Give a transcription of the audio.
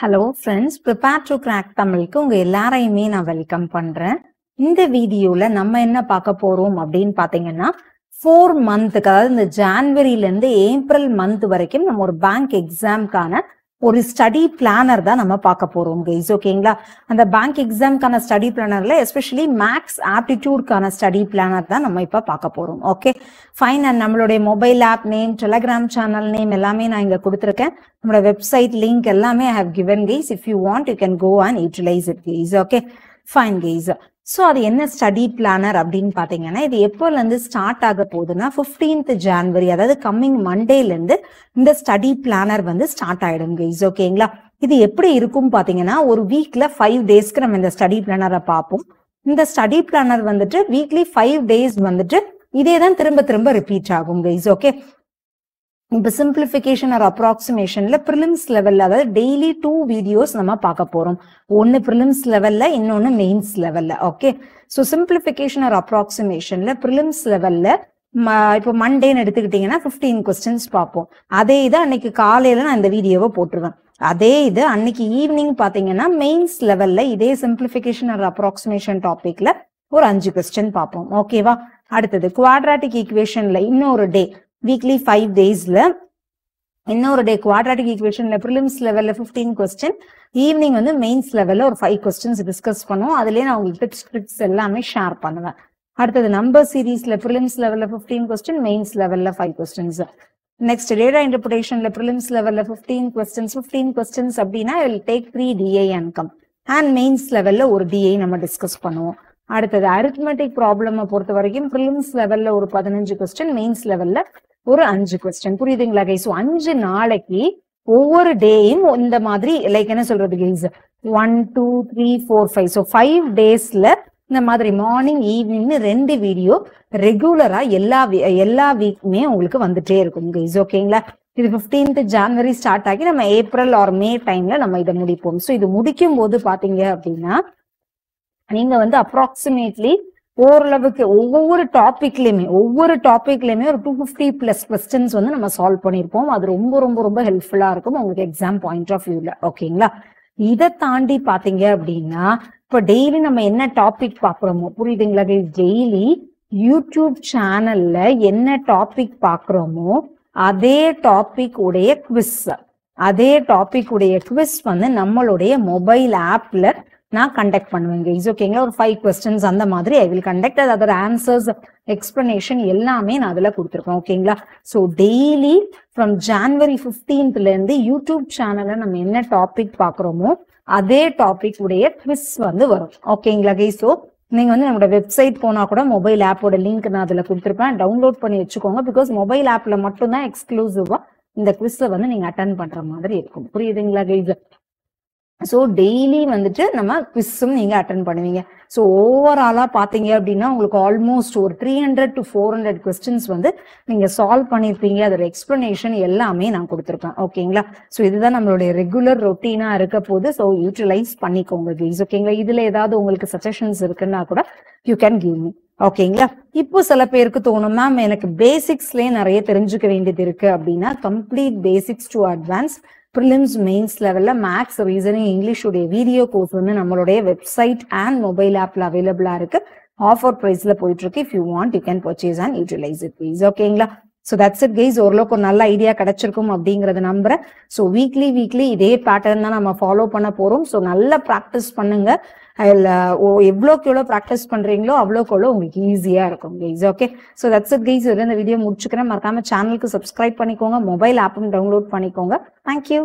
Hello friends, prepare to crack தமிழுக்கு உங்க எல்லாரையுமே நான் வெல்கம் பண்றேன். இந்த வீடியோல நம்ம என்ன பார்க்க போறோம் அப்படின்னு பாத்தீங்கன்னா 4 மந்த்துக்கு, அதாவது இந்த ஜான்வரியில இருந்து ஏப்ரல் மந்த் வரைக்கும் நம்ம ஒரு பேங்க் எக்ஸாம்க்கான ஒரு ஸ்டடி பிளானர் தான் நம்ம பார்க்க போறோம் கைஸ். ஓகேங்களா? அந்த பேங்க் எக்ஸாம்க்கான ஸ்டடி பிளானர்ல எஸ்பெஷலி மேக்ஸ் ஆப்டிடியூட்கான ஸ்டடி பிளானர் தான் நம்ம இப்ப பார்க்க போறோம். Okay fine. அண்ட் நம்மளுடைய mobile app name, Telegram channel name எல்லாமே நான் இங்க கொடுத்துருக்கேன். நம்மளோட வெப்சைட் லிங்க் எல்லாமே I have given guys. If you want you can go and utilize it guys. Okay fine guys. So அது என்ன ஸ்டடி பிளானர் அப்படின்னு பாத்தீங்கன்னா, இது எப்போல இருந்து ஸ்டார்ட் ஆக போகுதுன்னா 15th ஜான்வரி, அதாவது கம்மிங் மண்டேல இருந்து இந்த ஸ்டடி பிளானர் வந்து ஸ்டார்ட் ஆயிடும் கைஸ். ஓகேங்களா? இது எப்படி இருக்கும் பாத்தீங்கன்னா, ஒரு வீக்ல 5 டேஸ்க்கு நம்ம இந்த ஸ்டடி பிளானரை பார்ப்போம். இந்த ஸ்டடி பிளானர் வந்துட்டு வீக்லி 5 டேஸ் வந்துட்டு இதே தான் திரும்ப திரும்ப ரிப்பீட் ஆகும் கைஸ். ஓகே இப்ப சிம்பிளிஃபிகேஷன் ஆர் அப்ராக்சிமேஷன்ல ப்ரிலிம்ஸ் லெவல்ல, அதாவது டெய்லி 2 வீடியோஸ் நம்ம பார்க்க போறோம். ஒன்னு ப்ரிலிம்ஸ் லெவல்ல, இன்னொன்னு மெயின்ஸ் லெவல்ல. ஓகே ஸோ சிம்பிளிஃபிகேஷன் ஆர் அப்ராக்சிமேஷன்ல ப்ரிலிம்ஸ் லெவல்ல இப்போ மண்டேன்னு எடுத்துக்கிட்டீங்கன்னா 15 கொஸ்டின்ஸ் பார்ப்போம். அதே இது அன்னைக்கு காலையில நான் இந்த வீடியோவை போட்டுருவேன். அதே இது அன்னைக்கு ஈவினிங் பாத்தீங்கன்னா மெயின்ஸ் லெவல்ல இதே சிம்பிளிஃபிகேஷன் ஆர் அப்ராக்சிமேஷன் டாபிக்ல ஒரு 5 கொஸ்டின் பார்ப்போம். ஓகேவா? அடுத்தது குவாட்ராட்டிக் ஈக்குவேஷன்ல இன்னொரு டே, வீக்லி 5 டேஸ்ல இன்னொரு டே குவாட்ராட்டிக் ஈக்குவேஷன்ல ப்ரிலிம்ஸ் லெவல்ல 15 கொஸ்டின், ஈவினிங் வந்து மெயின்ஸ் லெவல்ல ஒரு 5 கொஸ்டின்ஸ் டிஸ்கஸ் பண்ணுவோம். அதுலயே நான் உங்களுக்கு டிப்ஸ் ட்ரிக்ஸ் எல்லாமே ஷேர் பண்ணுவேன். அடுத்தது நம்பர் சீரீஸ்ல ப்ரிலிம்ஸ் லெவல்ல 15 கொஸ்டின், மெயின்ஸ் லெவல்ல 5 கொஸ்டின்ஸ். நெக்ஸ்ட் டேட்டா இன்டர்பிரேஷன்ல ப்ரிலிம்ஸ் லெவல்ல 15 கொஸ்டின்ஸ் அப்படின்னா I will take 3 DI and come and mains லெவல்ல ஒரு DI நம்ம டிஸ்கஸ் பண்ணுவோம். அடுத்தது அரித்மெட்டிக் ப்ராப்ளம் பொறுத்த வரைக்கும் ப்ரிலிம்ஸ் லெவல்ல ஒரு 15 கொஸ்டின், மெயின்ஸ் லெவல்ல ஒரு 5 கொஸ்டின். புரியுதுங்களா கைஸ்? 5 நாளைக்கு ஒவ்வொரு டேயும் இந்த மாதிரி லைக் என்ன சொல்றது கைஸ், 1 2 3 4 5 ஸோ 5 டேஸ்ல இந்த மாதிரி மார்னிங் ஈவினிங்னு 2 வீடியோ ரெகுலரா எல்லா வீக்குமே உங்களுக்கு வந்துட்டே இருக்கும் கைஸ். ஓகேங்களா? இது 15th ஜான்வரி ஸ்டார்ட் ஆகி நம்ம ஏப்ரல் ஆர் மே டைம்ல நம்ம இதை முடிப்போம். ஸோ இது முடிக்கும் போது பாத்தீங்க அப்படின்னா நீங்க வந்து அப்ராக்சிமேட்லி ஓரளவுக்கு ஒவ்வொரு டாபிக்லயுமே ஒரு 250+ கொஸ்டின்ஸ் வந்து நம்ம சால்வ் பண்ணிருப்போம். அது ரொம்ப ரொம்ப ரொம்ப ஹெல்ப்ஃபுல்லா இருக்கும் உங்களுக்கு எக்ஸாம் பாயிண்ட் ஆஃப் வியூல. ஓகேங்களா? இதை தாண்டி பாத்தீங்க அப்படின்னா இப்ப டெய்லி நம்ம என்ன டாபிக் பாக்குறோமோ, புரியுதுங்களா? டெய்லி யூடியூப் சேனல்ல என்ன டாபிக் பாக்குறோமோ அதே டாபிக் உடைய குவிஸ் வந்து நம்மளுடைய மொபைல் ஆப்ல நான் கண்டக்ட் பண்ணுவேன் கைஸ். ஓகேங்களா? ஒரு 5 கொஸ்டின்ஸ் அந்த மாதிரி ஐ வில் கண்டக்ட். அதோட ஆன்சர்ஸ், எக்ஸ்பிளனேஷன் எல்லாமே நான் அதுல கொடுத்துருக்கேன். ஓகேங்களா? So daily from January 15th இருந்து யூடியூப் சேனல்ல நம்ம என்ன டாபிக் பாக்குறோமோ அதே டாபிக் உடைய குவிஸ் வந்து வரும். ஓகேங்களா கைஸ்? ஸோ நீங்க வந்து நம்மளோட வெப்சைட் போனா கூட மொபைல் ஆப்போட லிங்க் நான் அதுல கொடுத்துருப்பேன், டவுன்லோட் பண்ணி வச்சுக்கோங்க. பிகாஸ் மொபைல் ஆப்ல மட்டும்தான் எக்ஸ்க்ளூசிவா இந்த குவிஸை வந்து நீங்க அட்டன் பண்ற மாதிரி இருக்கும். புரியுதுங்களா கைஸ்? ஸோ டெய்லி வந்துட்டு நம்ம குவிஸும் நீங்க அட்டன் பண்ணுவீங்க. ஸோ ஓவராலா பாத்தீங்க அப்படின்னா உங்களுக்கு ஆல்மோஸ்ட் ஒரு 300 to 400 கொஸ்டின்ஸ் வந்து நீங்க சால்வ் பண்ணிருப்பீங்க. அதோட எக்ஸ்பிளனேஷன் எல்லாமே நான் கொடுத்துருப்பேன். ஓகேங்களா? ஸோ இதுதான் நம்மளுடைய ரெகுலர் ரொட்டீனா இருக்க போது. ஸோ யூட்டிலைஸ் பண்ணிக்கோங்க கைஸ். ஓகேங்களா? இதுல ஏதாவது உங்களுக்கு சஜஷன்ஸ் இருக்குன்னா கூட யூ கேன் கிவ் மீ. ஓகேங்களா? இப்போ சில பேருக்கு தோணும், மேம் எனக்கு பேசிக்ஸ்லயே நிறைய தெரிஞ்சுக்க வேண்டியது இருக்கு அப்படின்னா complete basics to advance prelims mains லெவல்ல மேக்ஸ், ரீசனிங், இங்கிலீஷ் உடைய வீடியோ கோர்ஸ் வந்து நம்மளுடைய வெப்சைட் அண்ட் மொபைல் ஆப்ல அவைலபிளா இருக்கு. ஆஃபர் பிரைஸ்ல போயிட்டு இருக்கு. If you want you can purchase and utilise it please. ஓகேங்களா? So that's it guys. ஓரளவுக்கு ஒரு நல்ல ஐடியா கிடைச்சிருக்கும் அப்படிங்கறத நம்புறேன். ஸோ வீக்லி இதே பேட்டர்ன் தான் நம்ம ஃபாலோ பண்ண போறோம். ஸோ நல்லா ப்ராக்டிஸ் பண்ணுங்க. எவ்வளோக்கு எவ்வளோ ப்ராக்டிஸ் பண்றீங்களோ அவ்வளோக்கு எவ்வளோ உங்களுக்கு ஈஸியா இருக்கும் guys. Okay so that's it guys. இந்த வீடியோ முடிச்சுக்கிறேன். மறக்காம சேனலுக்கு சப்ஸ்கிரைப் பண்ணிக்கோங்க, மொபைல் ஆப்பும் டவுன்லோட் பண்ணிக்கோங்க. தேங்க்யூ.